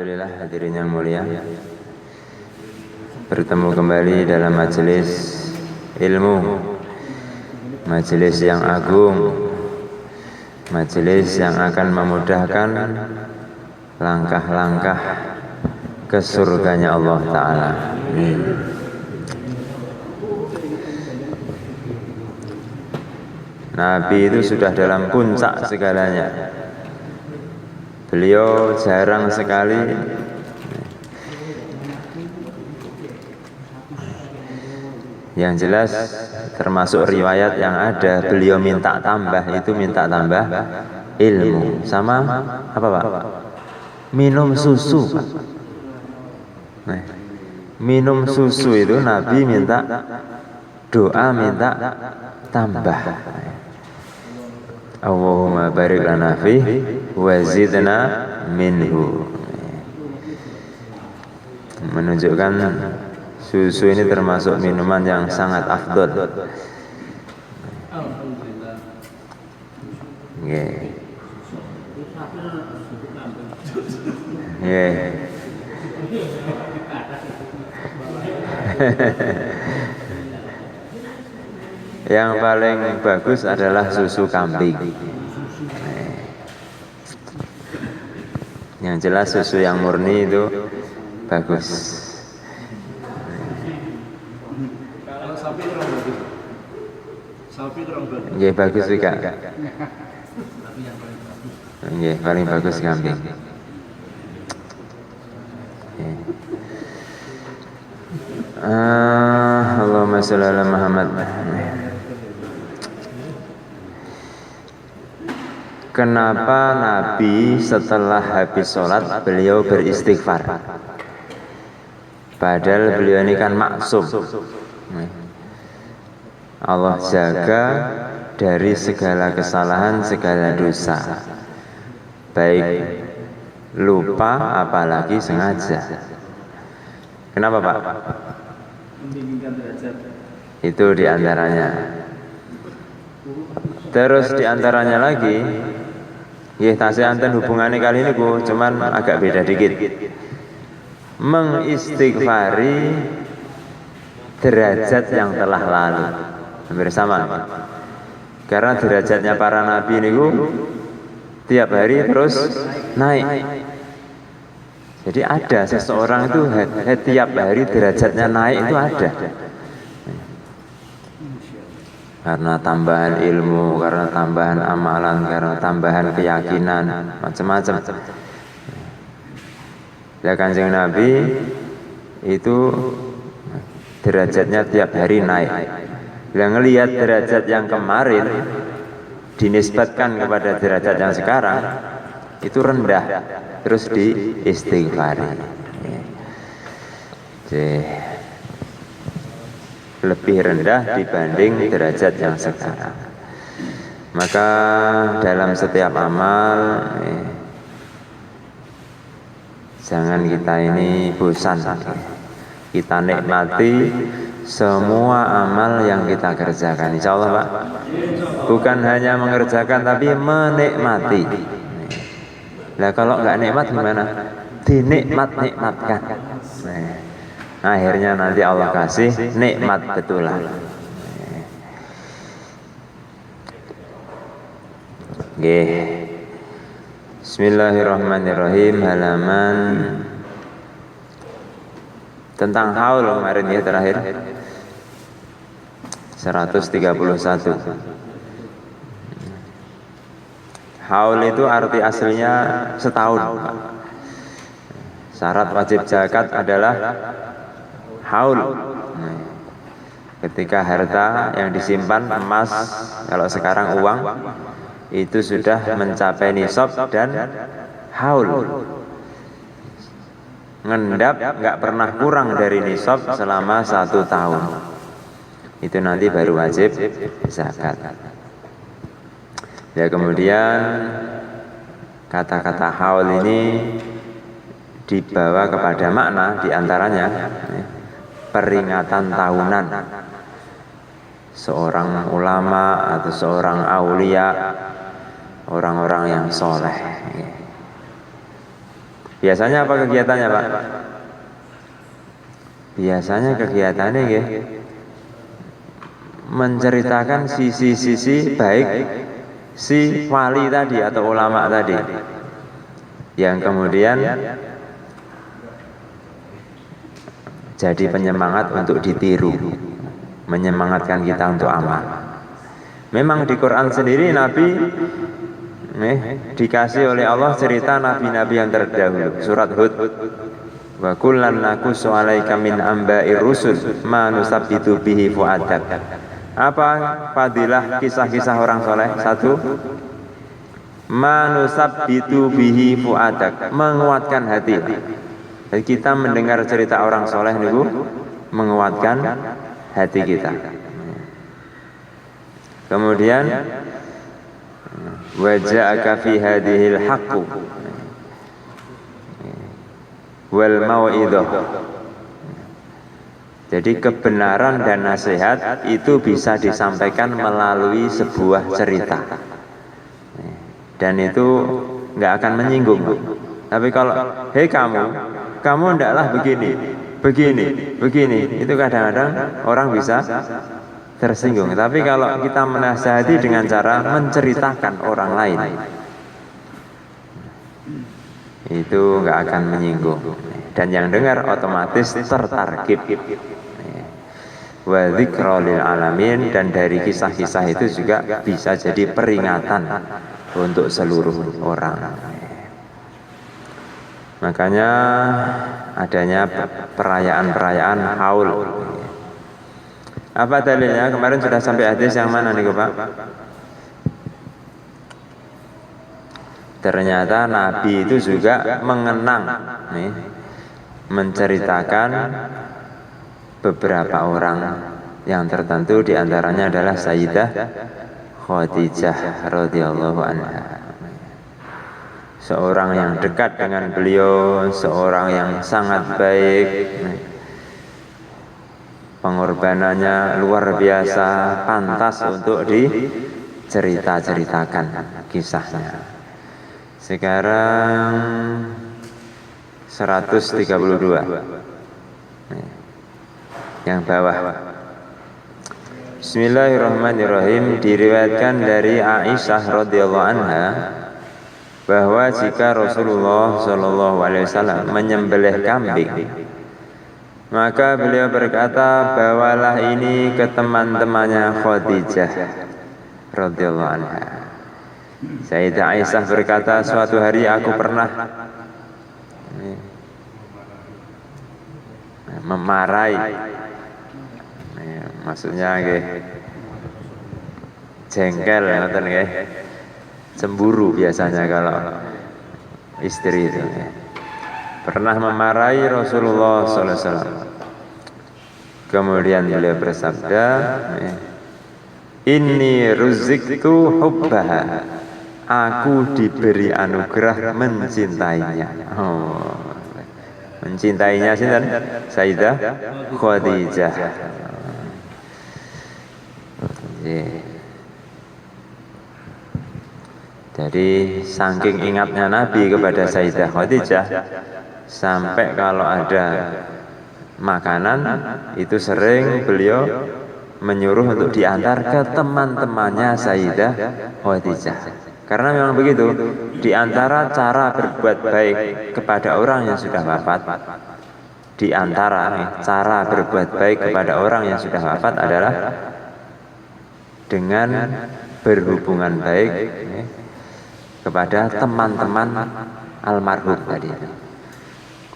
Alhamdulillah hadirin yang mulia, bertemu kembali dalam majelis ilmu, majelis yang agung, majelis yang akan memudahkan langkah-langkah ke surganya Allah Ta'ala. Nabi itu sudah dalam puncak segalanya. Beliau jarang sekali yang jelas termasuk riwayat yang ada beliau minta tambah ilmu sama apa Pak? Minum susu Pak. Nah, minum susu itu Nabi minta doa, minta tambah. Allahumma barik lana fi wa zidna minhu. Menunjukkan susu ini termasuk minuman yang sangat afdol. Nggih. Nggih. Yang paling bagus adalah susu kambing. Yang jelas susu yang murni itu bagus. Kalau sapi kurang bagus. Sapi kurang bagus. Nggih bagus juga. Nggih paling bagus kambing. Allahumma sholli ala Muhammad. Kenapa Nabi setelah habis sholat beliau beristighfar? Padahal beliau ini kan maksum. Allah jaga dari segala kesalahan, segala dosa, baik lupa apalagi sengaja. Kenapa Pak? Meninggikan derajat. Itu diantaranya. Terus diantaranya lagi, ya tasih anten hubungannya kali ini cuman agak beda dikit. Mengistighfari derajat yang telah lalu. Hampir sama. Karena derajatnya para nabi ini tiap hari terus naik. Jadi ada seseorang itu tiap hari derajatnya naik itu ada. Karena tambahan ilmu, karena tambahan amalan, karena tambahan keyakinan, macam-macam. Ya Kanjeng Nabi itu derajatnya tiap hari naik. Yang ngelihat derajat yang kemarin dinisbatkan kepada derajat yang sekarang itu rendah, terus diistighfari. Lebih rendah dibanding derajat yang sekarang. Maka dalam setiap amal jangan kita ini bosan. Kita nikmati semua amal yang kita kerjakan. Insya Allah Pak. Bukan hanya mengerjakan tapi menikmati. Nah kalau nggak nikmat gimana? Dinikmat-nikmatkan. Akhirnya nanti Allah kasih nikmat betulan. Nggih. Bismillahirrahmanirrahim. Halaman tentang haul kemarin ya terakhir 131. Haul itu arti aslinya setahun. Syarat wajib zakat adalah haul. Ketika harta yang disimpan emas, kalau sekarang uang itu sudah mencapai nisab dan haul. Ngendap nggak pernah kurang dari nisab selama 1 tahun. Itu nanti baru wajib zakat. Ya kemudian kata-kata haul ini dibawa kepada makna diantaranya peringatan tahunan seorang ulama atau seorang aulia, orang-orang yang soleh. Biasanya apa kegiatannya, Pak? Biasanya kegiatannya ya, menceritakan sisi-sisi baik si wali tadi atau ulama tadi, yang kemudian jadi penyemangat untuk ditiru, menyemangatkan kita untuk amal. Memang di Quran sendiri Nabi dikasih oleh Allah cerita nabi-nabi yang terdahulu. Surat Hud, wa kullan naqussu 'alaika min amba'ir rusul ma nusabbitu bihi fu'adak. Apa fadilah kisah-kisah orang soleh? Satu, ma nusabbitu bihi fu'adak, menguatkan hati. Jadi kita mendengar cerita orang soleh niku menguatkan hati kita. Kemudian wa ja'aka fi hadhil haqqu wal mau'idah. Jadi kebenaran dan nasihat itu bisa disampaikan melalui sebuah cerita, dan itu nggak akan menyinggung. Tapi kalau hei kamu ndaklah begini, itu kadang-kadang orang bisa tersinggung. Tapi kalau kita menasihati dengan cara menceritakan orang lain, itu nggak akan menyinggung, dan yang dengar otomatis tertargib. Wa dzikra lil alamin, dan dari kisah-kisah itu juga bisa jadi peringatan untuk seluruh orang. Makanya adanya perayaan-perayaan haul. Apa dalilnya? Kemarin sudah sampai hadis yang mana nih Pak? Ternyata Nabi itu juga mengenang, menceritakan beberapa orang yang tertentu, diantaranya adalah Sayyidah Khadijah radhiyallahu anha. Seorang yang dekat dengan beliau, seorang yang sangat baik, pengorbanannya luar biasa, pantas untuk diceritakan kisahnya. Sekarang 132 yang bawah. Bismillahirrahmanirrahim. Diriwayatkan dari Aisyah radhiyallahu anha bahwa jika Rasulullah Shallallahu Alaihi Wasallam menyembelih kambing, maka beliau berkata, bawalah ini ke teman-temannya Khadijah radhiyallahu anha. Sayyidah Aisyah berkata, suatu hari aku pernah memarahi, maksudnya jengkel, cemburu biasanya kalau istri itu. Pernah memarahi Rasulullah SAW. Kemudian beliau bersabda, inni ruziktu hubbaha, aku diberi anugerah mencintainya. Mencintainya sinten? Sayyidah Khadijah. Jadi saking ingatnya Nabi kepada Sayyidah Khadijah, sampai kalau ada makanan itu sering beliau menyuruh untuk diantar ke teman-temannya Sayyidah Khadijah. Karena memang begitu, diantara cara berbuat baik kepada orang yang sudah wafat, diantara cara berbuat baik kepada orang yang sudah wafat adalah dengan berhubungan baik kepada teman-teman almarhum tadi.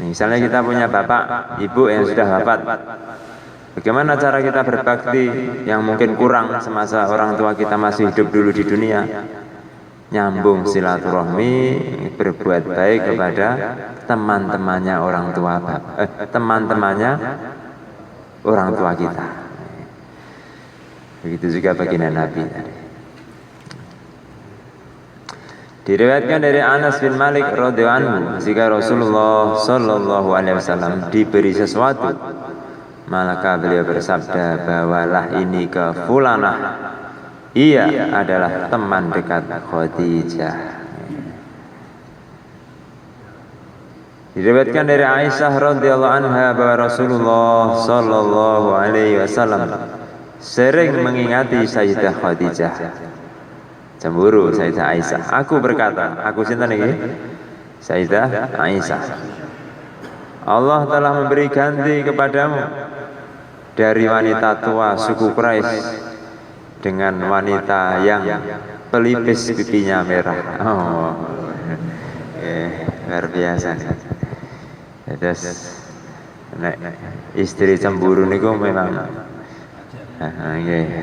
Misalnya kita punya bapak, ibu yang sudah wafat, bagaimana cara kita berbakti yang mungkin kurang semasa orang tua kita masih hidup dulu di dunia? Nyambung silaturahmi, berbuat baik kepada teman-temannya orang tua, teman-temannya orang tua kita. Begitu juga baginda Nabi tadi. Diriwayatkan dari Anas bin Malik radhiyallahu anhu, jika Rasulullah Shallallahu Alaihi Wasallam diberi sesuatu, maka beliau bersabda, bawalah ini ke fulanah, ia adalah teman dekat Khadijah. Diriwayatkan dari Aisyah radhiyallahu anha bahwa Rasulullah sallallahu alaihi wasallam sering mengingati Sayyidah Khadijah. Cemburu Sayyidah Aisyah. Aku berkata, aku sinten iki? Sayyidah Aisyah. Allah telah memberi ganti kepadamu dari wanita tua suku Quraisy dengan wanita yang pelipis pipinya merah. Oh, luar biasa nih. Terus istri cemburu niku memang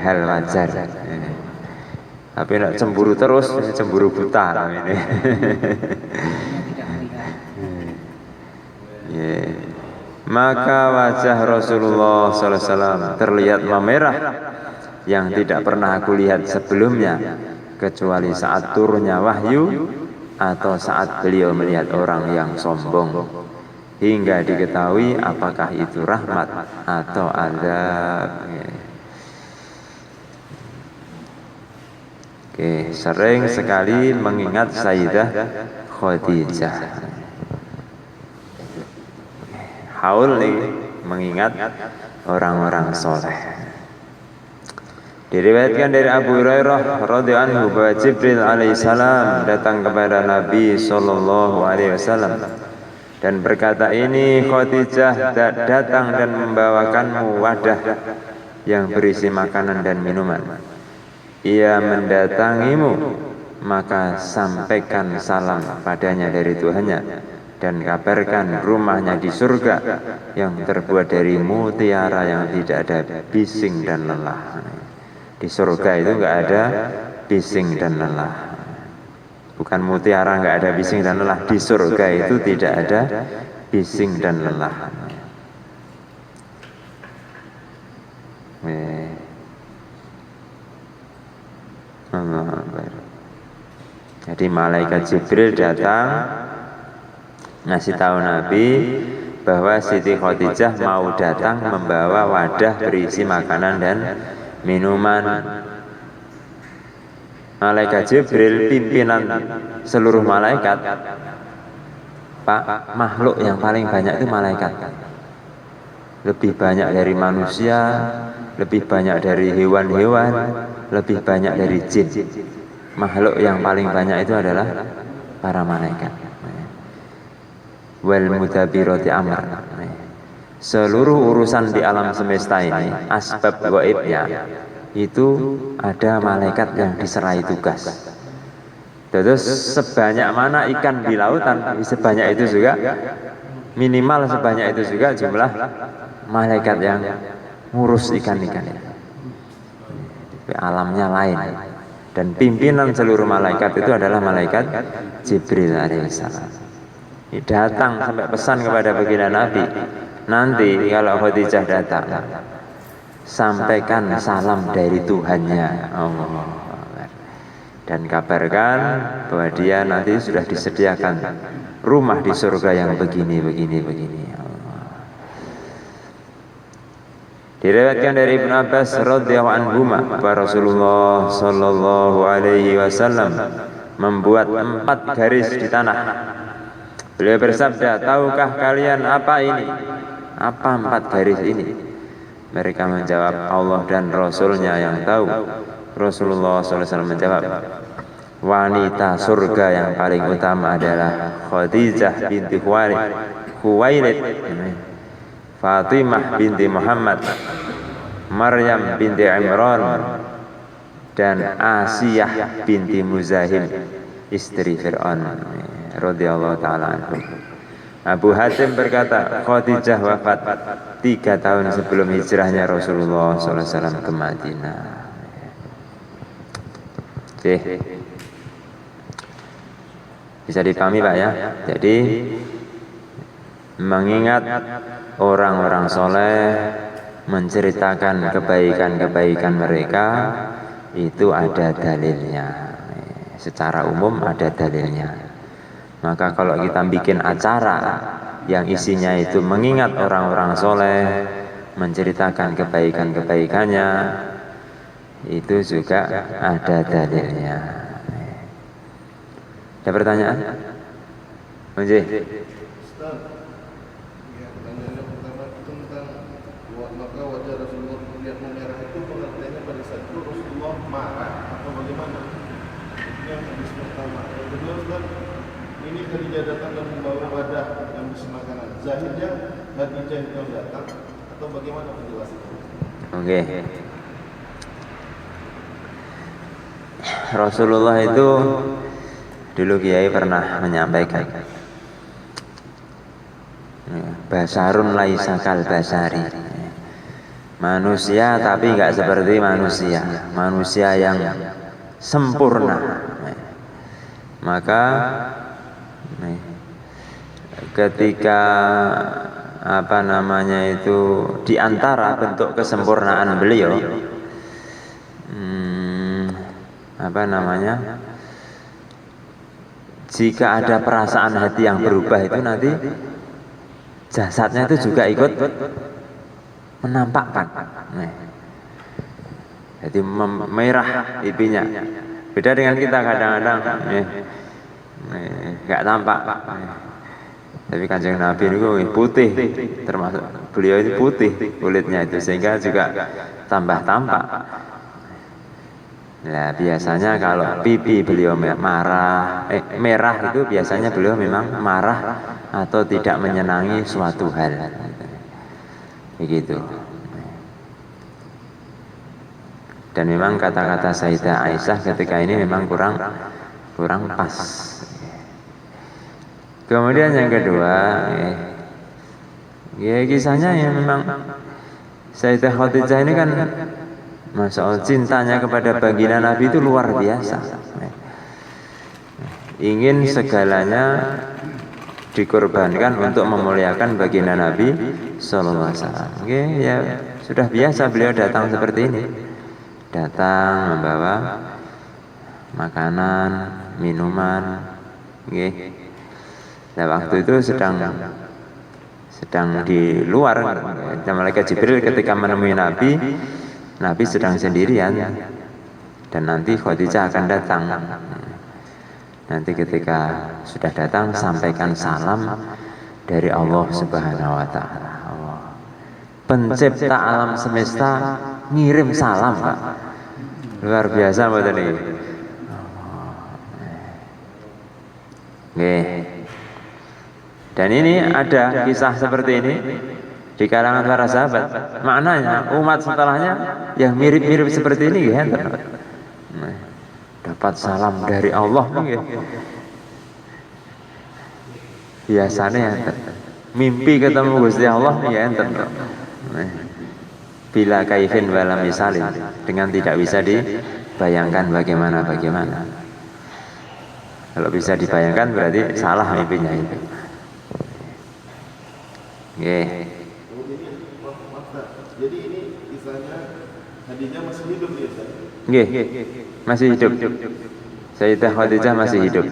hal wajar. Tapi nak cemburu terus, cemburu buta ini. Maka wajah Rasulullah SAW terlihat memerah yang tidak pernah aku lihat sebelumnya, kecuali saat turunnya wahyu atau saat beliau melihat orang yang sombong, hingga diketahui apakah itu rahmat atau azab. Oke, sering sekali mengingat Sayyidah Khadijah. Haul nih, mengingat orang-orang soleh. Diriwayatkan dari Abu Hurairah radhiyallahu anhu bahwa Jibril alaihissalam datang kepada Nabi sallallahu alaihi wasallam dan berkata, ini Khadijah datang dan membawakanmu wadah yang berisi makanan dan minuman. Ia mendatangimu, maka sampaikan salam padanya dari Tuhannya dan kabarkan rumahnya di surga yang terbuat dari mutiara yang tidak ada bising dan lelah. Di surga itu enggak ada bising dan lelah. Bukan mutiara enggak ada bising dan lelah. Di surga itu tidak ada bising dan lelah. Jadi malaikat Jibril datang ngasih tahu Nabi bahwa Siti Khadijah mau datang membawa wadah berisi makanan dan minuman. Malaikat Jibril pimpinan seluruh malaikat. Pak, makhluk yang paling banyak itu malaikat. Lebih banyak dari manusia, lebih banyak dari hewan-hewan, lebih banyak dari jin. Makhluk yang paling banyak itu adalah para malaikat. Wal mudabbirati amr. Seluruh urusan di alam semesta ini, asbab gaibnya itu ada malaikat yang diserai tugas. Terus sebanyak mana ikan di lautan, sebanyak itu juga, minimal sebanyak itu juga jumlah malaikat yang ngurus ikan-ikan itu. Alamnya lain. Dan pimpinan seluruh malaikat itu adalah malaikat Jibril alaihissalam. Datang sampai pesan kepada baginda Nabi, nanti kalau Khadijah datang, sampaikan salam dari Tuhannya. Dan kabarkan bahwa dia nanti sudah disediakan rumah di surga yang begini. Diriwayatkan dari Ibnu Abbas radhiyallahu anhu bahwa Rasulullah sallallahu alaihi wasallam membuat 4 garis di tanah. Beliau bersabda, tahukah kalian apa ini? Apa 4 garis ini? Mereka menjawab, Allah dan Rasulnya yang tahu. Rasulullah SAW menjawab, wanita surga yang paling utama adalah Khadijah binti Khuwailid, Fatimah binti Muhammad, Maryam binti Imran, dan Asiyah binti Muzahim, istri Fir'aun radhiyallahu ta'ala anhu. Abu Hatim berkata, Khadijah wafat 3 tahun sebelum hijrahnya Rasulullah SAW ke Madinah. Oke, bisa dipahami Pak ya. Jadi mengingat orang-orang soleh, menceritakan kebaikan-kebaikan mereka, itu ada dalilnya. Secara umum ada dalilnya. Maka kalau kita bikin acara yang isinya itu mengingat orang-orang soleh, menceritakan kebaikan-kebaikannya, itu juga ada dalilnya. Ada pertanyaan? Munji? Ustaz, ya, pertanyaan pertama tentang maka wajah Rasulullah terlihat memerah itu pengertiannya pada saat itu Rasulullah marah atau bagaimana? Yang hadis pertama. Yang kedua Ustaz, ini Khadijah datang dan membawa wadah yang berisi makanan. Zahirnya Khadijah itu yang datang atau bagaimana penjelasannya? Oke. Rasulullah itu dulu Kiai pernah menyampaikan, basarun laisakal basari, manusia tapi nggak seperti manusia, manusia yang sempurna. Maka ketika itu di antara bentuk kesempurnaan beliau, jika ada perasaan hati yang berubah itu nanti jasadnya itu juga ikut menampakkan. Jadi merah pipinya. Beda dengan kita kadang-kadang nggak tampak. Tapi Kanjeng Nabi itu putih, termasuk beliau ini putih kulitnya itu, sehingga juga tambah tampak. Nah, biasanya kalau pipi beliau merah itu biasanya beliau memang marah atau tidak menyenangi suatu hal. Begitu. Dan memang kata-kata Sayyidah Aisyah ketika ini memang kurang pas. Kemudian yang kedua, kisahnya yang memang Sayyidah Khadijah ini kan Masya Allah, cintanya kepada baginda Nabi itu luar biasa. Ingin segalanya dikorbankan untuk memuliakan baginda Nabi Sallallahu Alaihi Wasallam. Ya sudah biasa beliau datang seperti ini, datang membawa makanan, minuman. Nah waktu itu sedang di luar, malaikat Jibril ketika menemui Nabi sedang sendirian, dan nanti Khadijah akan datang. Nanti ketika sudah datang, sampaikan salam dari Allah Subhanahu wa Ta'ala. Pencipta alam semesta ngirim salam, Pak. Luar biasa betul ini. Dan ini ada kisah seperti ini di kalangan para sahabat. Maknanya umat setelahnya yang mirip-mirip seperti ini dapat salam dari Allah. Biasanya mimpi ketemu Gusti Allah bila kaifin wala misalin, dengan tidak bisa dibayangkan bagaimana. Kalau bisa dibayangkan berarti salah mimpinya itu. Jadi ini kisahnya Khadijah masih hidup ya Ustaz? Masih hidup. Sayyidah Khadijah masih hidup.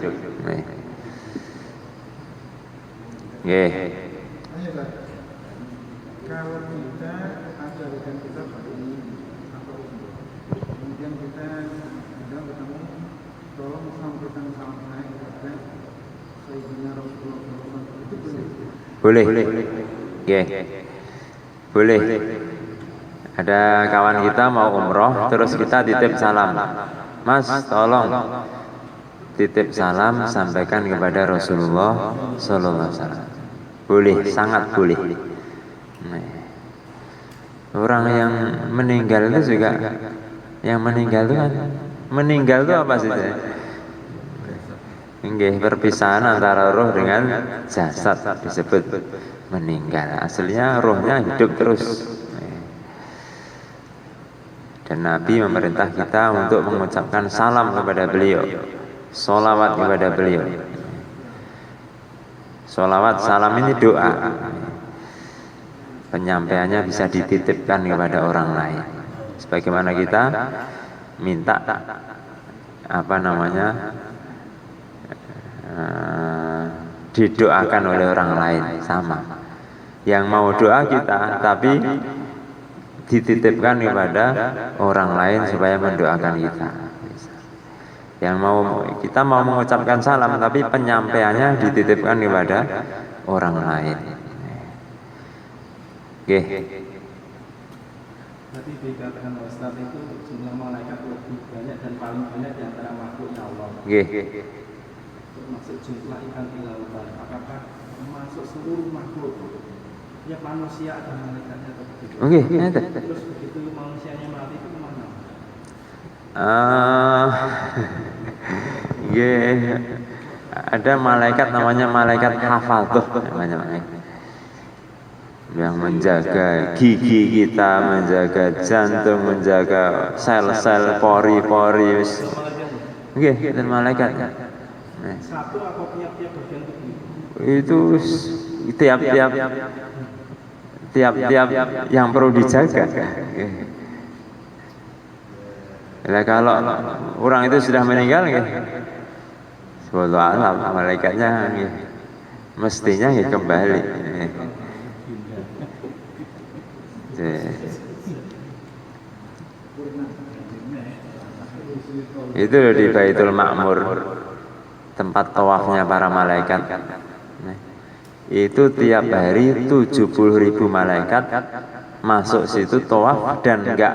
Kalau kita ajarkan kita hari ini, kemudian kita sedang ketemu, tolong sampaikan salam saya kepada Sayyidina Rasulullah SAW. Itu boleh? Boleh. Ada kawan kita mau umroh, terus kita titip salam. Mas, tolong titip salam sampaikan kepada Rasulullah Sallallahu Alaihi Wasallam. Boleh, sangat boleh. Orang yang meninggal itu juga, meninggal itu apa sih? Perpisahan antara roh dengan jasad disebut meninggal. Aslinya rohnya hidup terus. Dan Nabi memerintah kita untuk mengucapkan salam kepada beliau, sholawat kepada beliau. Sholawat, salam ini doa. Penyampaiannya bisa dititipkan kepada orang lain. Sebagaimana kita minta didoakan oleh orang lain, sama. Yang mau doa kita, tapi dititipkan kepada orang lain supaya mendoakan kita. Yang kita mau mengucapkan salam, tapi penyampaiannya dititipkan kepada orang lain. Oke. Tadi dikatakan Ustaz itu jumlah malaikat lebih banyak dan paling banyak di antara makhluknya Allah. Oke. Termasuk jumlah ikan di lautan. Apakah termasuk seluruh makhluk? Ya manusia ada malaikatnya atau begitu? Oke, Terus begitu manusianya mati itu kemana? Ada malaikat namanya malaikat hafadzah namanya. Yang menjaga gigi kita, menjaga jantung, menjaga sel-sel pori-pori. Oke, dan malaikat. Satu atau tiap-tiap bagian tubuh? Itu tiap-tiap yang perlu dijaga. Nah, kalau orang itu sudah meninggal, wallahu alam, malaikatnya mestinya kembali. Itu di Baitul Ma'mur, tempat tawafnya para malaikat. Itu tiap hari 70.000 malaikat masuk situ tawaf dan enggak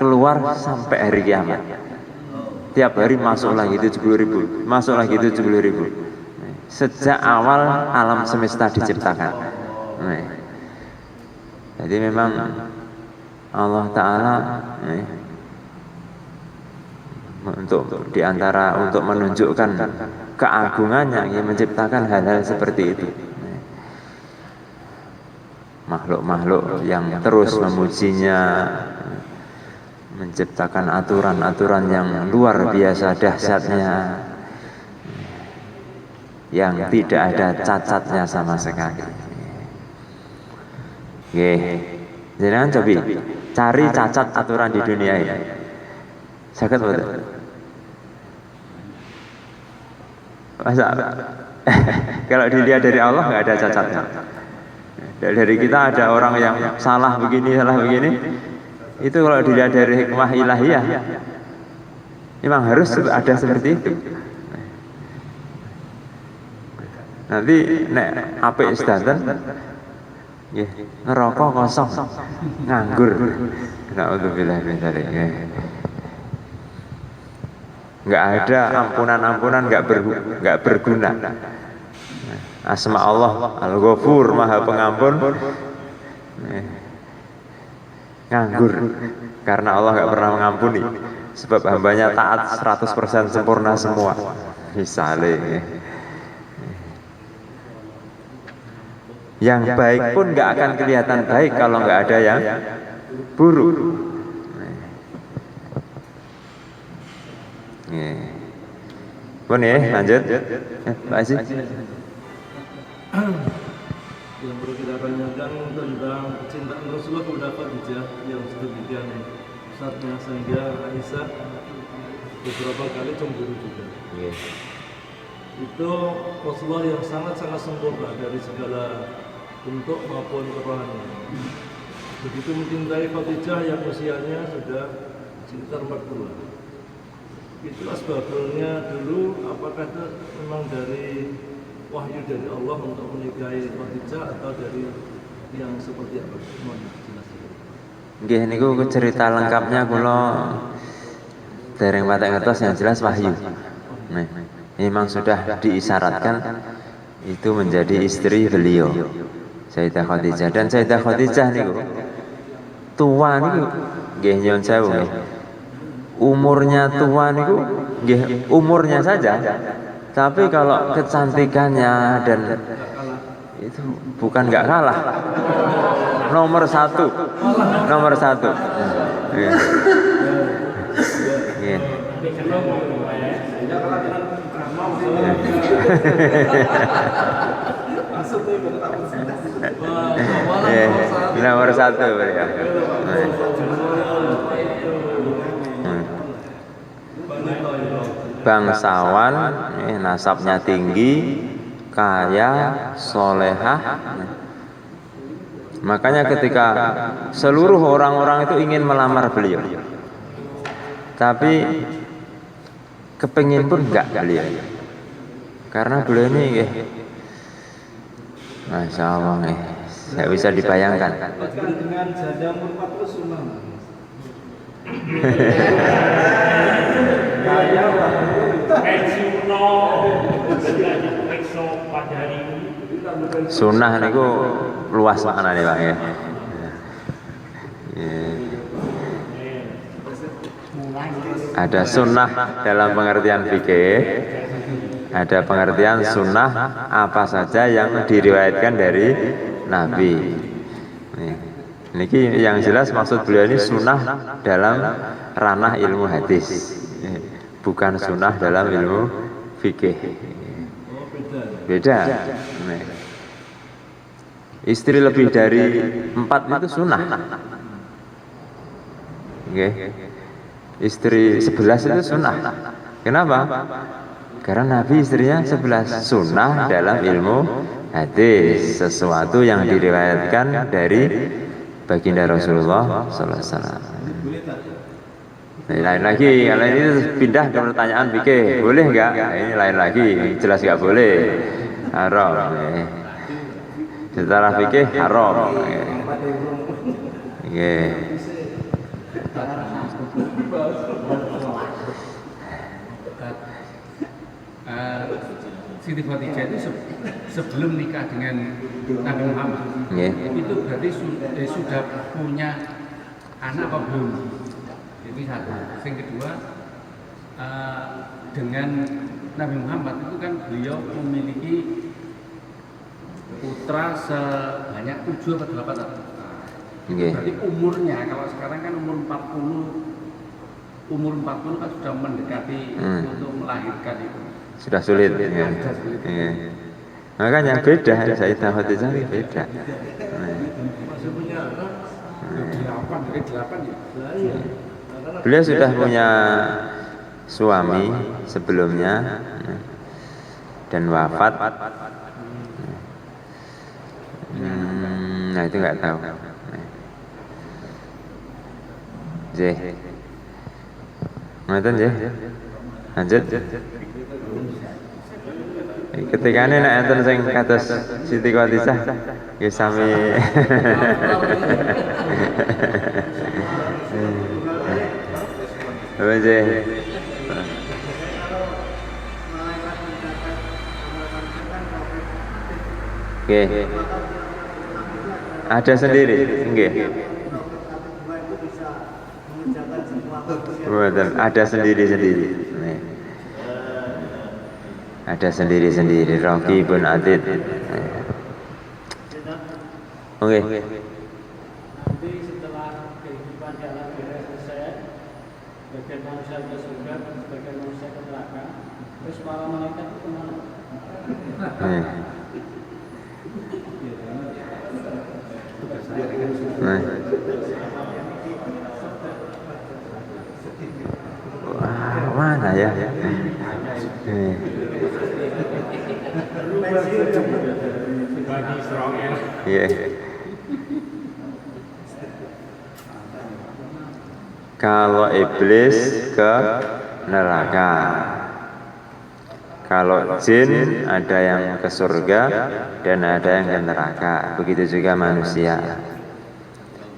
keluar sampai hari kiamat. Tiap hari masuk lagi 70.000, masuk lagi 70.000. Sejak awal alam semesta diciptakan. Jadi memang Allah Ta'ala untuk diantara untuk menunjukkan keagungannya, yang menciptakan hal-hal seperti itu. Makhluk-makhluk yang terus memujinya, menciptakan aturan-aturan yang luar biasa dahsyatnya, yang tidak ada cacatnya sama sekali. Jangan coba cari cacat aturan di dunia ini. Sakit betul. Masa kalau dilihat dari Allah nggak ada cacatnya. Dari kita ada orang yang salah begini, itu kalau dilihat dari hikmah ilahiyah, memang harus ada seperti itu. Nanti nek apik sedanten, ngerokok kosong, nganggur, na'udzubillah min dzalik. Nggak ada ampunan, nggak berguna. Asma Allah Al-Ghafur, Maha Pengampun, nganggur karena Allah nggak pernah mengampuni, sebab hambanya taat 100% sempurna semua. Misalnya yang baik pun nggak akan kelihatan baik kalau nggak ada yang buruk. Pun lanjut. Pak Aziz. Yang perlu kita tanyakan tentang kecintaan Rasulullah kepada Khadijah yang sedemikian besarnya sehingga Aisyah beberapa kali cemburu juga. Itu Rasulullah yang sangat-sangat sempurna dari segala bentuk maupun kerohanian. Begitu mencintai Khadijah yang usianya sudah sekitar 40. Itu asbabnya dulu, apakah itu memang dari wahyu dari Allah untuk menikahi Khadijah atau dari yang seperti apa? Mohon jelaskan. Nggih niku cerita lengkapnya kula dereng patek ngertos, yang jelas wahyu. Memang sudah diisyaratkan itu menjadi istri beliau, Sayyidah Khadijah. Dan Sayyidah Khadijah niku tua niku nggih nyon sewu nggih. Umurnya tua niku nggih umurnya saja. Tapi kalau kecantikannya dan itu bukan nggak kalah, nomor satu. Nomor satu ya. Bangsawan, nasabnya tinggi, kaya, solehah. Makanya ketika seluruh orang-orang itu ingin melamar beliau, tapi kepengin pun enggak beliau. Karena beliau ini Masya Allah tidak bisa dibayangkan. Dengan janda umur 40 sunnah. Sunnah niku luas maknane Pak ya. Ada sunnah dalam pengertian fikih, ada pengertian sunnah apa saja yang diriwayatkan dari Nabi. Niki yang jelas maksud beliau ini sunnah dalam ranah ilmu hadis, bukan sunnah dalam ilmu fikih. Beda. Istri lebih dari 4 itu sunnah. Istri 11 itu sunnah. Kenapa? Karena Nabi istrinya 11. Sunnah dalam ilmu hadis, sesuatu yang diriwayatkan dari baginda Rasulullah Sallallahu Alaihi Wasallam. Lain lagi, kalau ini pindah ke pertanyaan fikih, boleh nggak? Ini lain lagi, jelas nggak boleh, haram. Secara fikih haram. Siti Khadijah itu sebelum nikah dengan Nabi Muhammad, itu berarti sudah punya anak apa belum? Itu satu. Yang kedua, dengan Nabi Muhammad itu kan beliau memiliki putra sebanyak 7 atau 8. Berarti umurnya, kalau sekarang kan umur 40 kan sudah mendekati untuk melahirkan itu. Sudah sulit. Makanya beda, Sayyidah Khadijah beda. Masih punya anak. 8 ya. Beliau sudah punya suami sebelumnya dan wafat. Nah itu nggak tahu. Ngoten nggih. Lanjut. Ketika ini nek enten sing kados Siti Khadijah nggih sami. Nggih. Nggih. Ada sendiri, nggih. Betul, ada sendiri-sendiri. Ada sendiri-sendiri. Rocky pun Atid. Oke. Nanti setelah kehidupan dalam dunia selesai, bagian manusia ke surga, bagian manusia ke neraka, terus para malaikat itu kemana? Wah, mana ya? Bagi Israel. Iya. Kalau iblis ke neraka, kalau jin ada yang ke surga dan ada yang ke neraka, begitu juga manusia.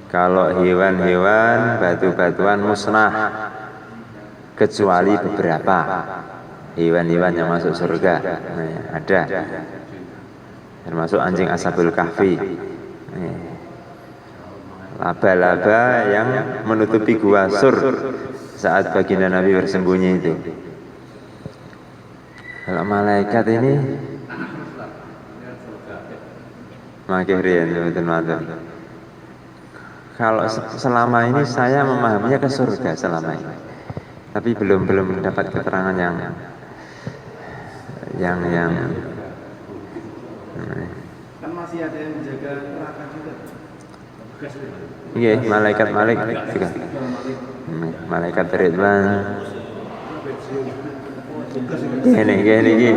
Kalau hewan-hewan, batu-batuan musnah, kecuali beberapa hewan-hewan yang masuk surga. Ada, termasuk anjing Ashabul Kahfi, laba-laba yang menutupi gua Sur saat baginda Nabi bersembunyi itu. Kalau malaikat ini makirian betul-betul. Kalau selama ini saya memahaminya ke surga selama ini, tapi belum mendapat keterangan yang Kan masih ada yang menjaga neraka juga. iya, malaikat juga. Malaikat Ridwan. Gini.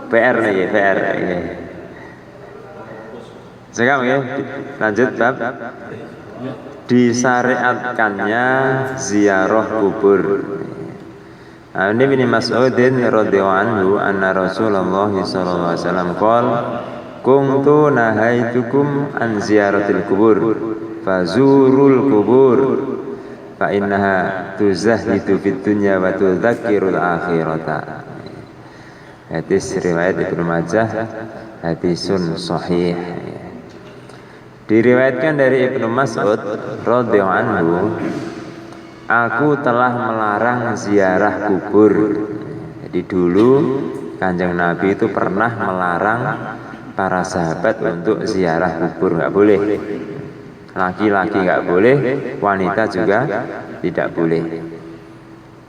PR nih, PR. Sekarang ya, lanjut bab. Disyariatkannya ziarah kubur. An Ibnu Mas'ud radhiyallahu anhu anna Rasulullah sallallahu alaihi wasallam qala kuntu nahaitukum an ziyaratil kubur fazurul kubur fa innaha tuzahhidu fid dunya wa tudzakkirul akhirata. Hadis riwayat Ibnu Majah, hadisun sahih. Diriwayatkan dari Ibnu Mas'ud radhiyallahu anhu, aku telah melarang ziarah kubur. Jadi dulu Kanjeng Nabi itu pernah melarang para sahabat untuk ziarah kubur, nggak boleh. Laki-laki nggak boleh, wanita juga tidak boleh.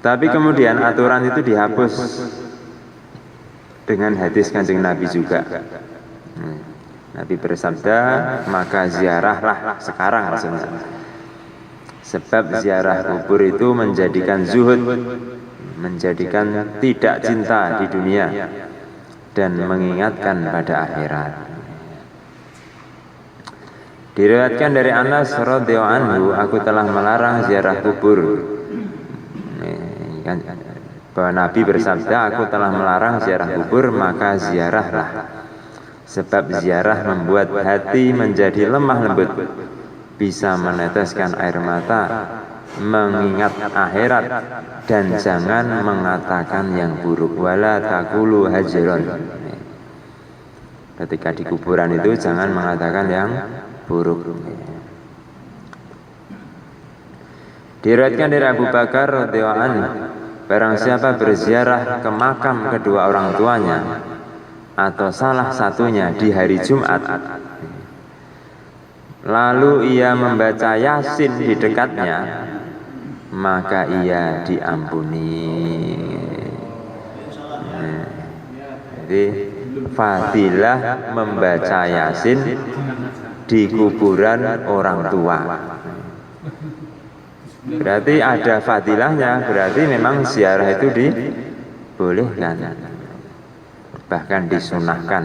Tapi kemudian aturan itu dihapus dengan hadis Kanjeng Nabi juga. Nabi bersabda, maka ziarahlah sekarang maksudnya. Sebab ziarah kubur itu menjadikan zuhud, menjadikan tidak cinta di dunia dan mengingatkan pada akhirat. Diriwayatkan dari Anas radhiyallahu anhu, aku telah melarang ziarah kubur. Bahwa Nabi bersabda, aku telah melarang ziarah kubur, maka ziarahlah. Sebab ziarah membuat hati menjadi lemah lembut, bisa meneteskan air mata, mengingat akhirat, dan jangan mengatakan yang buruk. Wala taqulu hajron. Ketika di kuburan itu jangan mengatakan yang buruk. Diriwayatkan dari Abu Bakar radhiyallahu anhu, barang siapa berziarah ke makam kedua orang tuanya atau salah satunya di hari Jumat, lalu ia membaca Yasin di dekatnya, maka ia diampuni. Jadi fadilah membaca Yasin di kuburan orang tua. Berarti ada fadilahnya, berarti memang ziarah itu dibolehkan, bahkan disunahkan.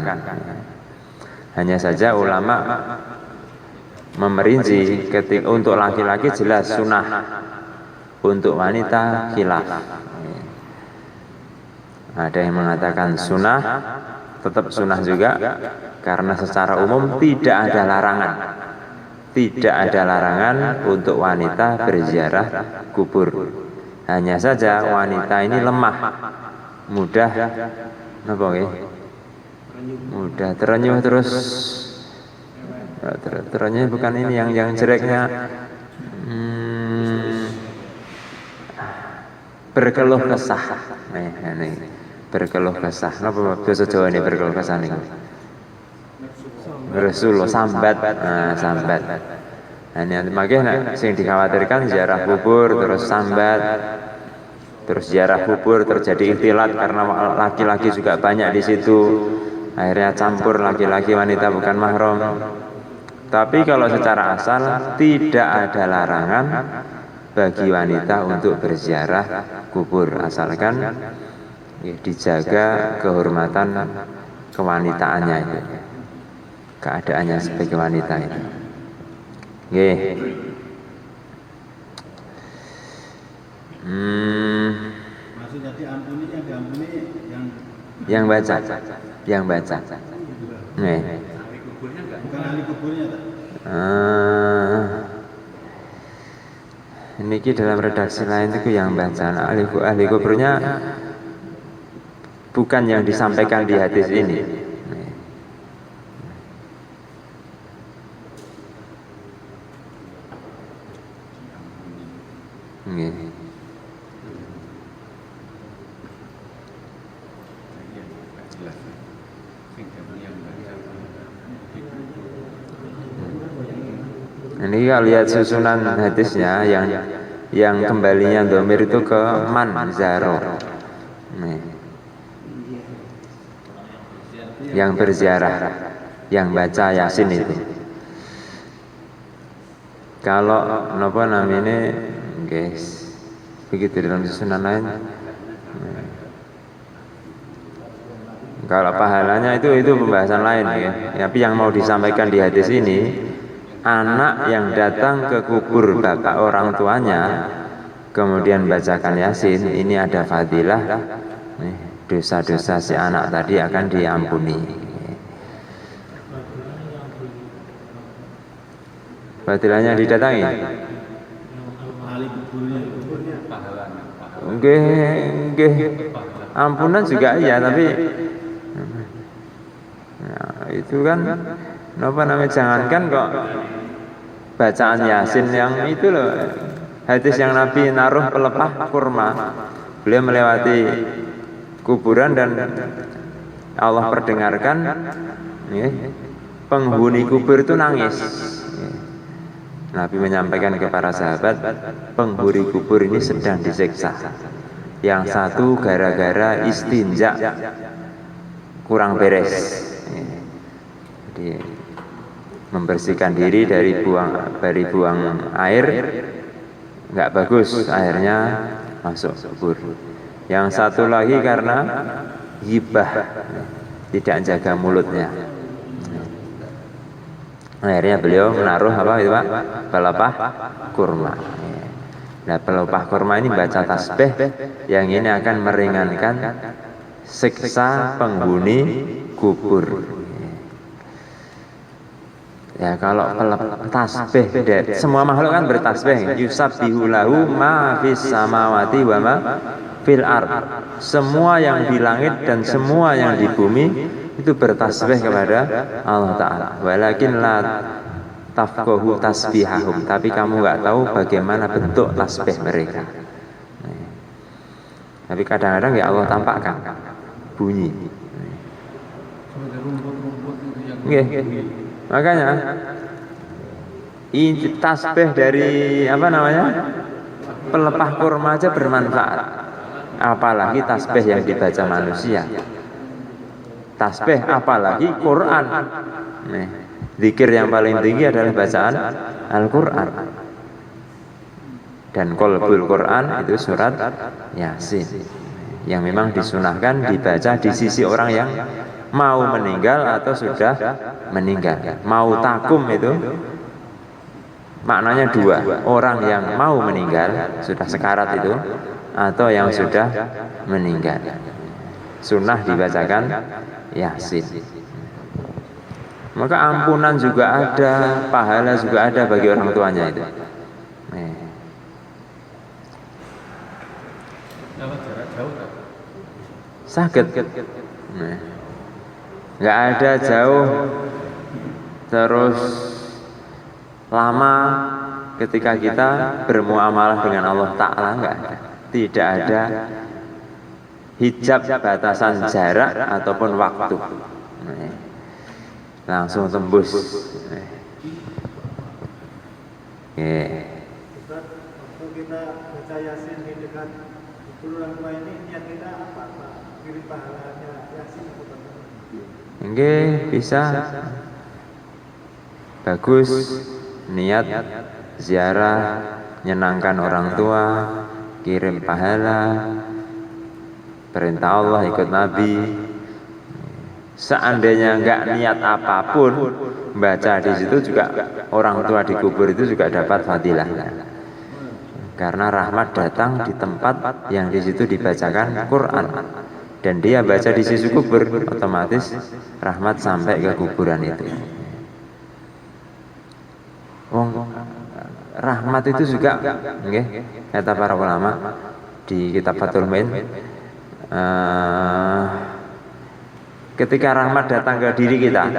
Hanya saja ulama memerinci, ketika untuk laki-laki jelas sunnah, untuk wanita khilaf. Ada yang mengatakan sunnah, tetap sunnah juga, karena secara umum tidak ada larangan. Tidak ada larangan untuk wanita berziarah kubur. Hanya saja wanita ini lemah, mudah mudah terenyuh terus. Terenyuh bukan ini yang jeleknya, berkeluh kesah. Ini berkeluh kesah. Napa bahasa Jawa ini berkeluh kesah nih? Rasulullah sambat, sambat. Hanya makanya sing dikhawatirkan ziarah kubur terus sambat, terus ziarah kubur terjadi ikhtilat karena laki-laki juga banyak di situ, akhirnya campur laki-laki wanita bukan mahram. Tapi kalau secara asal tidak ada larangan bagi wanita untuk berziarah kubur, asalkan dijaga kehormatan kewanitaannya itu, keadaannya sebagai wanita itu. Maksudnya diampuni, yang diampuni yang baca. Bukan ahli kuburnya, tak? Ini dalam redaksi lain itu yang baca. Nah, ahli kuburnya bukan yang disampaikan di hadis ini. Ini kalau lihat susunan hadisnya yang kembalinya domir itu ke man zaro, yang berziarah, yang baca Yasin itu. Kalau apa namanya, guys, begitu dalam susunan lain. Kalau pahalanya itu pembahasan lain ya. Tapi yang mau disampaikan di hadis ini, anak yang datang ke kubur bapak orang tuanya kemudian bacakan Yasin, ini ada fadilah, dosa-dosa si anak tadi akan diampuni. Fadilahnya didatangi. Nggih, ampunan juga iya, tapi itu kan apa namanya, jangankan kok bacaan Yasin yang itu loh, hadis yang Nabi naruh pelepah kurma, beliau melewati kuburan dan Allah perdengarkan penghuni kubur itu nangis. Nabi menyampaikan kepada sahabat, penghuni kubur ini sedang disiksa. Yang satu gara-gara istinja kurang beres, jadi membersihkan diri dari buang air nggak bagus, akhirnya masuk kubur. Yang satu lagi karena ghibah, tidak jaga mulutnya. Akhirnya beliau menaruh apa itu Pak? Pelepah kurma. Nah, pelepah kurma ini baca tasbih yang ini akan meringankan siksa penghuni kubur. Ya, kalau tasbih, semua makhluk kan bertasbih. Yusabbihu lahu ma fis samawati wa ma fil ard. Semua yang di langit dan semua yang di bumi itu bertasbih kepada Allah Ta'ala. Walakin la tafqahu tasbihahum, tapi kamu nggak tahu bagaimana bentuk tasbih mereka. Tapi kadang-kadang ya Allah tampakkan bunyi. Makanya ini tasbih dari apa namanya, pelepah kurma aja bermanfaat, apalagi tasbih yang dibaca manusia. Tasbih apalagi Quran. Zikir yang paling tinggi adalah bacaan Al-Quran. Dan qalbul Quran itu surat Yasin, yang memang disunahkan dibaca di sisi orang yang mau meninggal atau sudah meninggal. Mau takum itu maknanya dua, orang yang mau meninggal sudah sekarat itu, atau yang sudah meninggal. Sunnah dibacakan Yasin. Maka ampunan juga ada, pahala juga ada bagi orang tuanya itu. Sakit. Nggak ada jauh terus lama ketika kita bermuamalah dengan Allah Ta'ala, nggak ada. Tidak ada hijab batasan jarak ataupun waktu. Langsung tembus. Waktu kita baca Yasin di dekat kubur orang tua ini, niat kita apa Pak? Kirim pahalanya Yasin atau bagaimana? Nggih, bisa. Bagus, niat ziarah, nyenangkan orang tua, kirim pahala, perintah Allah, ikut Nabi. Seandainya enggak niat apapun, baca di situ juga orang tua di kubur itu juga dapat fadilah. Karena rahmat datang di tempat yang di situ dibacakan Quran, dan dia baca di sisi kubur, otomatis rahmat sampai ke kuburan itu. Rahmat itu juga, kata para ulama di kitab Fathul Muin, ketika rahmat datang ke diri kita,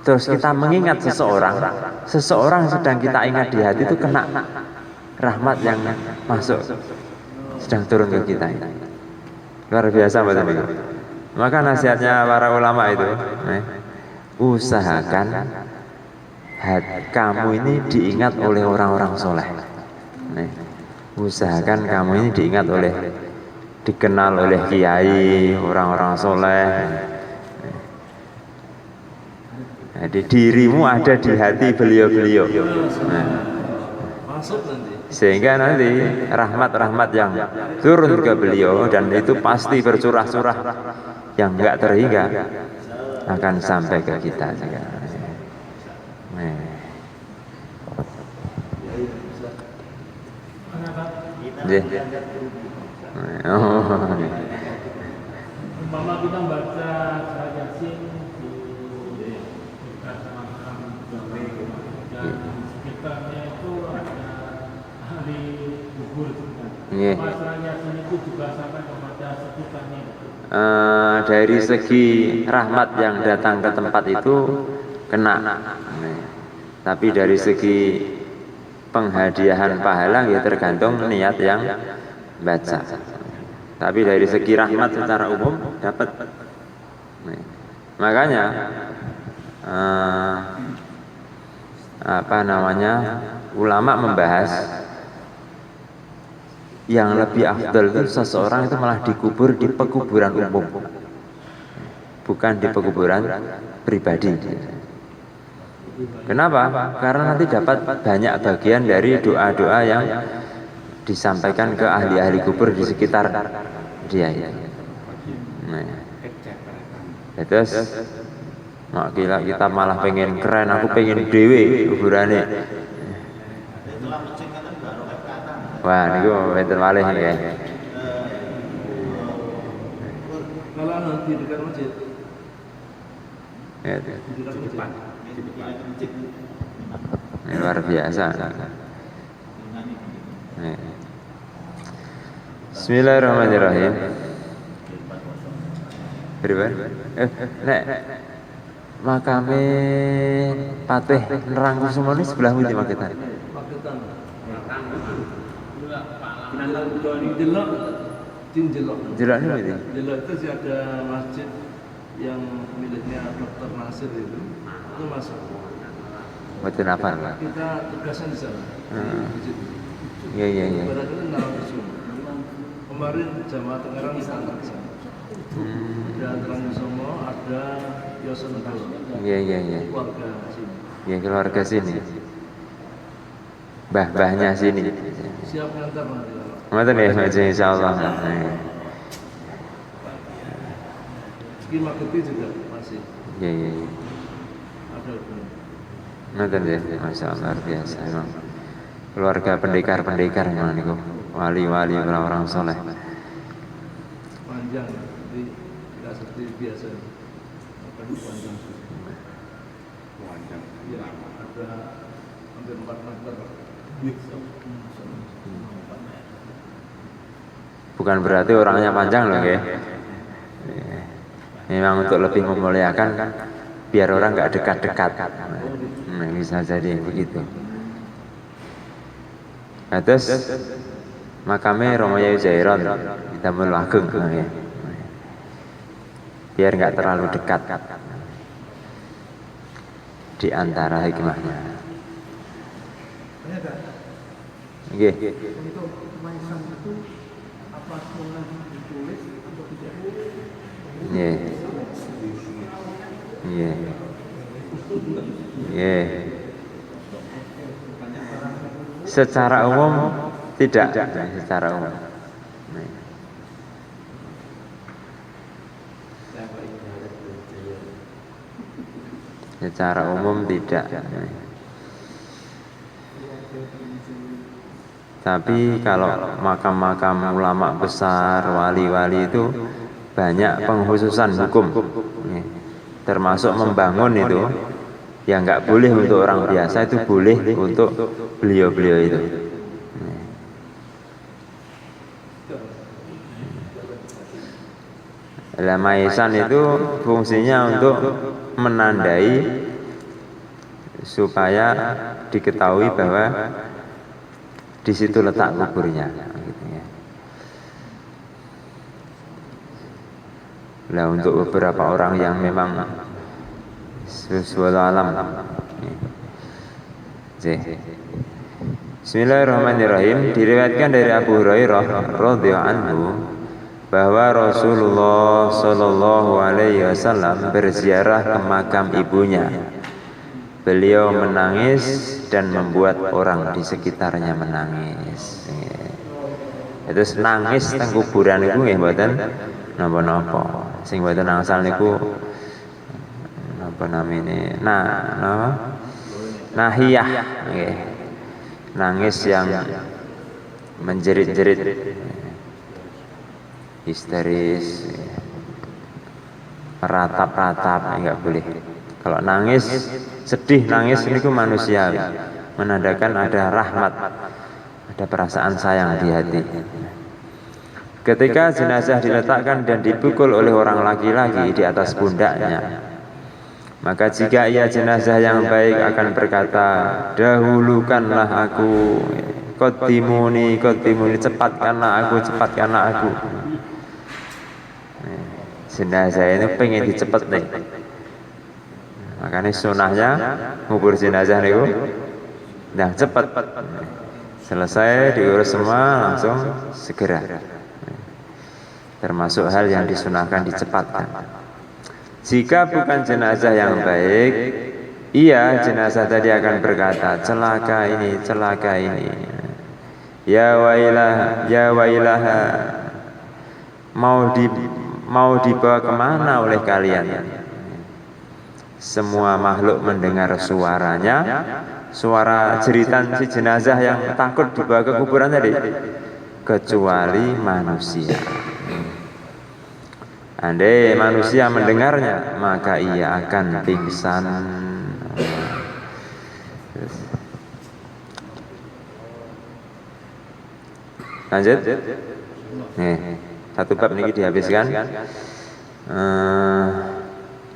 terus kita mengingat seseorang sedang kita ingat di hati, itu kena rahmat yang masuk, sedang turun ke kita. Luar biasa betul. Maka nasihatnya para ulama itu, usahakan kamu ini diingat oleh orang-orang soleh. Usahakan kamu ini dikenal oleh kiai, orang-orang soleh. Jadi dirimu ada di hati beliau-beliau. Sehingga nanti rahmat-rahmat yang turun ke beliau, dan itu pasti bercurah-curah yang enggak terhingga, akan sampai ke kita juga. Kenapa? Nggih. Oh. Umpama kita baca surat Yasin di dekat makam dan sekitarnya itu ada ahli kubur juga. Nggih. Apa surat Yasin itu juga sampai kepada sekitarnya? Dari segi rahmat yang datang ke tempat itu kena. Tapi dari segi penghadiahan pahala ya tergantung niat yang baca. Tapi dari segi rahmat secara umum dapat. Makanya ulama membahas yang lebih afdal itu seseorang itu malah dikubur di pekuburan umum, bukan di pekuburan pribadi. Kenapa? Karena nanti dapat banyak bagian dari doa-doa yang disampaikan ke ahli-ahli kubur di sekitar dia. Nah, terus kita malah pengen keren, aku pengen dewe kuburane. Wah, niku wonten malih ya. Kalau di dekat masjid. Ya, Di dekat masjid. ini luar biasa. Bismillahirrahmanirrahim. Beriban? Nek makame Patih Nerangku semua ini sebelah pundi maketan? Magetan. Jelok, jelok. Jelok ini pundi? Jelok itu sih ada masjid yang miliknya Dr. Nasir itu masuk. Mboten apa, Pak? Kita tugasnya di sana. Iya. Barangkali langsung. Kemarin jamaah Tangerang kita angkat di sana. Ada Terangkusumo, ada Yosenegoro. Iya. Keluarga sini. Ya keluarga sini. Mbah-mbahnya sini. Siap ngantar nanti. Ngoten ya, insyaallah. Segi Mageti juga masih Iya. ada. Ngoten ya, masyaallah luar biasa emang. Keluarga pendekar-pendekar memang niku, wali-wali orang-orang soleh. Panjang, jadi tidak seperti biasa. Panjang. Ya, ada hampir 4 meter. Bukan berarti orangnya panjang loh ya. Memang untuk lebih memuliakan biar orang nggak dekat-dekat. Nah, bisa jadi begitu. Nah, terus makamnya Romo Yai Zairon kita Agung, ya. Biar nggak terlalu dekat di antara hikmahnya. Oke. Untuk maisan itu apa sunnah ditulis atau tidak? Iya. Secara umum tidak, secara umum. Secara umum tidak. Tapi kalau makam-makam ulama besar, wali-wali itu banyak pengkhususan hukum, termasuk membangun itu yang nggak boleh untuk orang biasa, itu boleh untuk beliau-beliau itu. Maisan itu fungsinya untuk menandai supaya diketahui bahwa di situ letak kuburnya. Nah, untuk beberapa orang yang memang sesuatu alam. Bismillahirrahmanirrahim. Diriwayatkan dari Abu Hurairah radhiyallahu anhu bahwa Rasulullah Shallallahu Alaihi Wasallam berziarah ke makam ibunya. Beliau menangis dan membuat orang di sekitarnya menangis. Terus nangis teng kuburan itu nggih mboten napa-napa. Sing mboten angsal niku apa namine? Nahiyah nggih. Nangis yang menjerit-jerit, histeris, ratap-ratap, enggak boleh. Kalau nangis, sedih, nangis ini manusiawi, menandakan ada rahmat, ada perasaan sayang di hati. Ketika jenazah diletakkan dan dipukul oleh orang laki-laki di atas pundaknya, maka jika ia jenazah yang baik akan berkata, dahulukanlah aku, qaddimuni, cepatkanlah aku. Jenazah itu pengen dicepet nih. Makanya sunahnya ngubur jenazah niku nah cepat. Selesai diurus semua langsung segera. Termasuk hal yang disunahkan dicepatkan. Jika bukan jenazah yang baik, iya jenazah tadi akan berkata, celaka ini. Ya wailaha, mau dibawa kemana oleh kalian? Semua makhluk mendengar suaranya, suara jeritan si jenazah yang takut dibawa ke kuburan tadi, kecuali manusia. Andai manusia mendengarnya, maka ia akan pingsan. Lanjut. Nih, satu bab niki dihabiskan.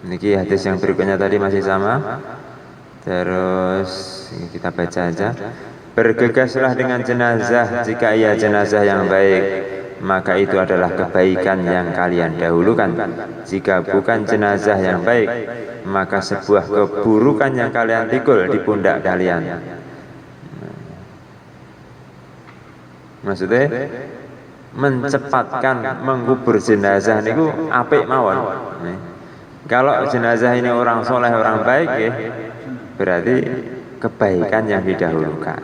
Niki hadis yang berikutnya tadi masih sama. Terus kita baca aja. Bergegaslah dengan jenazah jika ia jenazah yang baik, maka itu adalah kebaikan yang kalian dahulukan. Jika bukan jenazah yang baik, maka sebuah keburukan yang kalian pikul di pundak kalian. Maksudnya mencepatkan mengubur jenazah niku apik mawon. Kalau jenazah ini orang soleh, orang baik ya, berarti kebaikan yang didahulukan.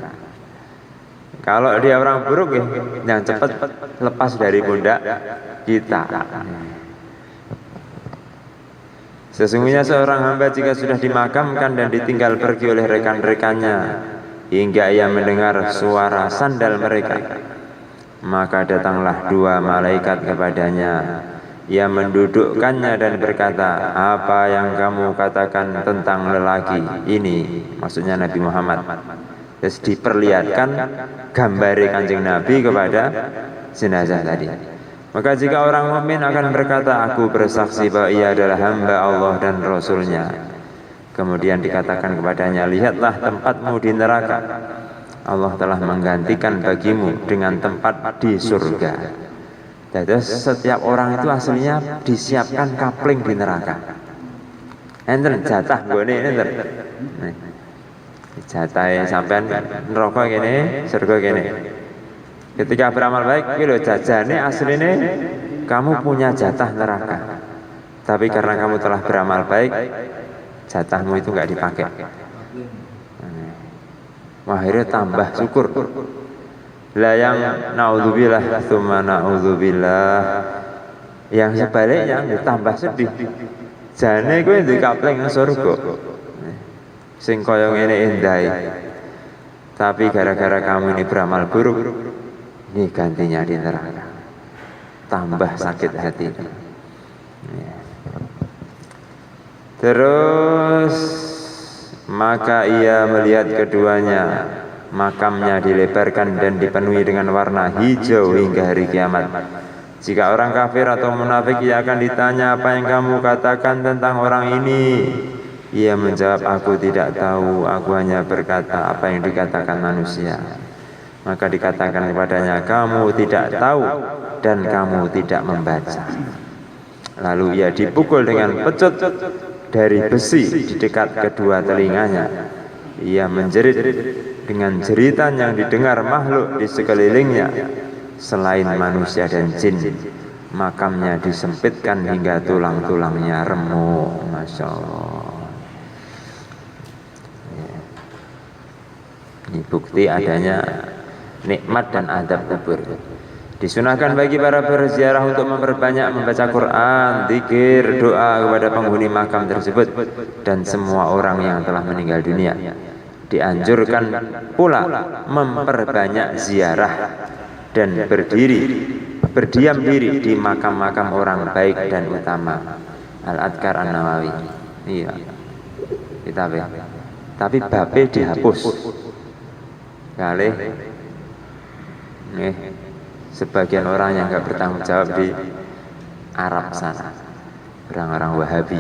Kalau dia orang buruk ya, yang cepat lepas dari pundak kita. Sesungguhnya seorang hamba jika sudah dimakamkan dan ditinggal pergi oleh rekan-rekannya hingga ia mendengar suara sandal mereka, maka datanglah dua malaikat kepadanya. Ia mendudukkannya dan berkata, apa yang kamu katakan tentang lelaki ini? Maksudnya Nabi Muhammad. Terus diperlihatkan gambar Kanjeng Nabi kepada jenazah tadi. Maka jika orang mukmin akan berkata, aku bersaksi bahwa ia adalah hamba Allah dan Rasulnya. Kemudian dikatakan kepadanya, lihatlah tempatmu di neraka. Allah telah menggantikan bagimu dengan tempat di surga. Jadi setiap orang itu aslinya disiapkan kapling di neraka. Enten jatah gone enten. Jatah sampean neraka kene, surga kene. Ketika beramal baik, iki lho jajane asline kamu punya jatah neraka. Tapi karena kamu telah beramal baik, jatahmu itu enggak dipakai. Wah, akhirnya tambah syukur. Lah yang naudzubillah tsumma naudzubillah, yang sebaliknya ditambah sedih. Jane kowe ndek kapling nang surga. Sing kaya ngene endahe. Tapi gara-gara kamu ini beramal buruk, ini gantinya di neraka. Tambah sakit hati. Terus maka ia melihat keduanya, makamnya dilebarkan dan dipenuhi dengan warna hijau hingga hari kiamat. Jika orang kafir atau munafik, ia akan ditanya, apa yang kamu katakan tentang orang ini? Ia menjawab, aku tidak tahu, aku hanya berkata apa yang dikatakan manusia. Maka dikatakan kepadanya, kamu tidak tahu dan kamu tidak membaca. Lalu ia dipukul dengan pecut dari besi di dekat kedua telinganya. Ia menjerit dengan jeritan yang didengar makhluk di sekelilingnya selain manusia dan jin. Makamnya disempitkan hingga tulang-tulangnya remuk. Masya Allah. Ini bukti adanya nikmat dan adab kubur. Disunahkan bagi para berziarah untuk memperbanyak membaca Quran, zikir, doa kepada penghuni makam tersebut dan semua orang yang telah meninggal dunia. Dianjurkan pula memperbanyak ziarah dan berdiam diri di makam-makam orang baik dan utama. Al-Adkar An-Nawawi. Iya. Kitabnya. Tapi babe dihapus. Kali nih sebagian orang yang enggak bertanggung jawab di Arab sana. Orang-orang Wahabi.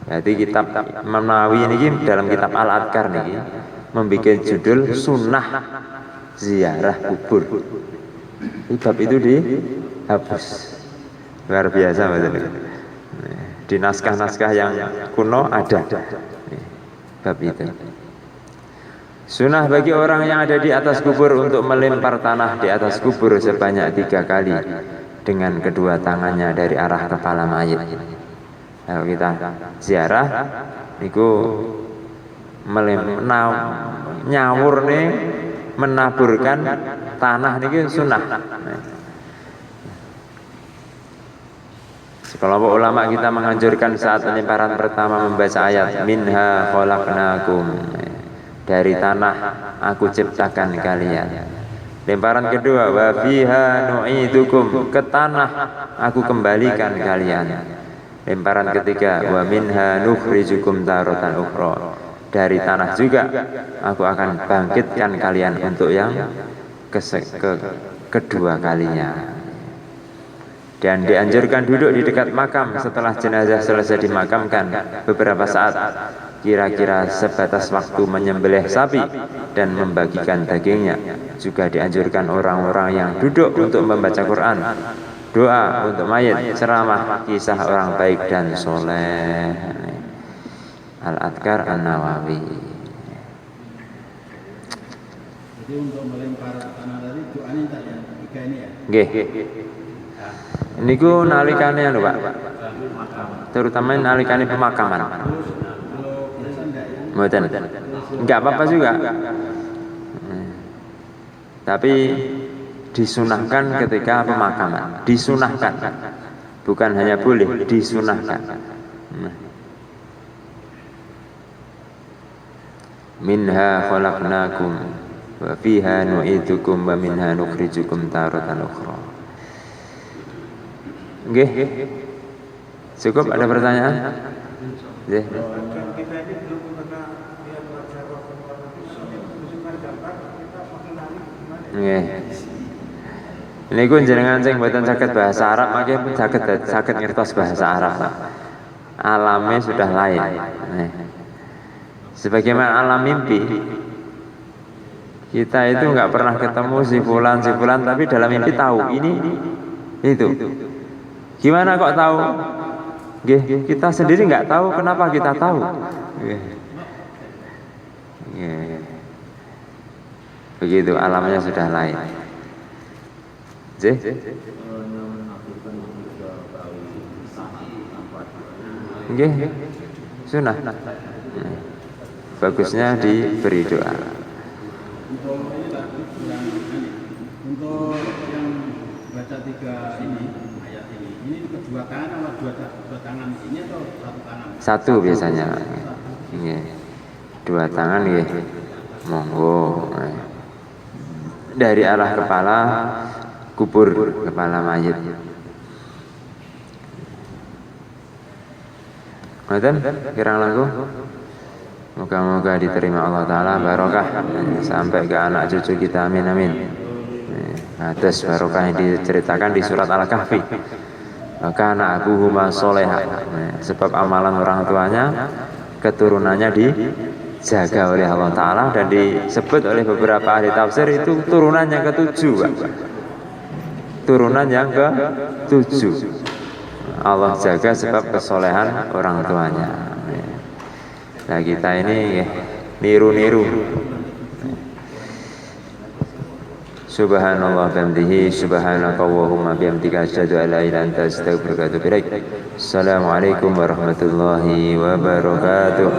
Jadi kitab Imam Nawawi ini dalam kitab Al-Adkar ini membuat judul Sunnah Ziarah Kubur. Bab itu dihapus. Luar biasa betul. Di naskah-naskah yang kuno ada bab itu. Sunnah bagi orang yang ada di atas kubur untuk melempar tanah di atas kubur sebanyak 3 kali dengan kedua tangannya dari arah kepala mayit. Kalau kita ziarah niku nyawur nih menaburkan tanah niki sunnah. Sekelompok ulama kita menganjurkan saat pelemparan pertama membaca ayat minha khalaqnakum, dari tanah aku ciptakan kalian. Lemparan kedua wa fiha nu'idukum, ke tanah aku kembalikan kalian. Lemparan ketiga wa minha nukhrijukum taratan ukhra, dari tanah juga aku akan bangkitkan kalian untuk yang kedua kalinya. Dan dianjurkan duduk di dekat makam setelah jenazah selesai dimakamkan beberapa saat, kira-kira sebatas waktu menyembelih sapi dan membagikan dagingnya. Juga dianjurkan orang-orang yang duduk untuk membaca Quran, doa untuk mayit, ceramah, kisah orang baik dan soleh. Al-Adkar An-Nawawi. Jadi untuk melempar tanah tadi doanya tak ya, 3 ini ya? Nggih. Niku nalikane anu Pak. Terutama nalikane pemakaman. Mboten. Enggak apa-apa juga. Tapi disunahkan ketika pemakaman. Disunahkan. Bukan hanya boleh, disunahkan. Minha khalaqnakum wa fiha nu'idukum wa minha nukhrijukum taratan ukhra. Nggih. Cukup, ada pertanyaan? Nggih. Kita ini belum pernah lihat wajah Rasulullah, tunjukkan gambar, kita mengenali gimana. Nggih. Niku jenengan sing mboten saged bahasa Arab mangke saged ngertos bahasa Arab. Alamnya sudah lain. Sebagaimana alam mimpi, kita itu nggak pernah ketemu si fulan tapi dalam mimpi tahu ini itu. Gimana kok tahu? Kita sendiri nggak tahu, kenapa kita tahu? Begitu, alamnya sudah lain. Sunnah. Bagusnya diberi doa. Untuk yang baca 3 ini ayat ini kedua tangan atau dua tangan ini atau satu tangan? Satu biasanya. Dua tangan ya. Monggo. Dari arah kepala kubur, kepala mayit. Ngoten kirang langkung. Moga-moga diterima Allah Ta'ala, barokah sampai ke anak cucu kita, amin amin. Atas barokah yang diceritakan di surat Al-Kahfi. Maka anak abuhuma soleha, sebab amalan orang tuanya, keturunannya dijaga oleh Allah Ta'ala. Dan disebut oleh beberapa ahli tafsir itu turunan yang ke-7. Turunan yang ke-7 Allah jaga sebab kesolehan orang tuanya. Nah kita ini niru-niru. Subhanallah bihamdihi, subhanakallahumma bihamdika, asyhadu an la ilaha illa anta, astaghfiruka wa atubu ilaik. Assalamualaikum warahmatullahi wabarakatuh.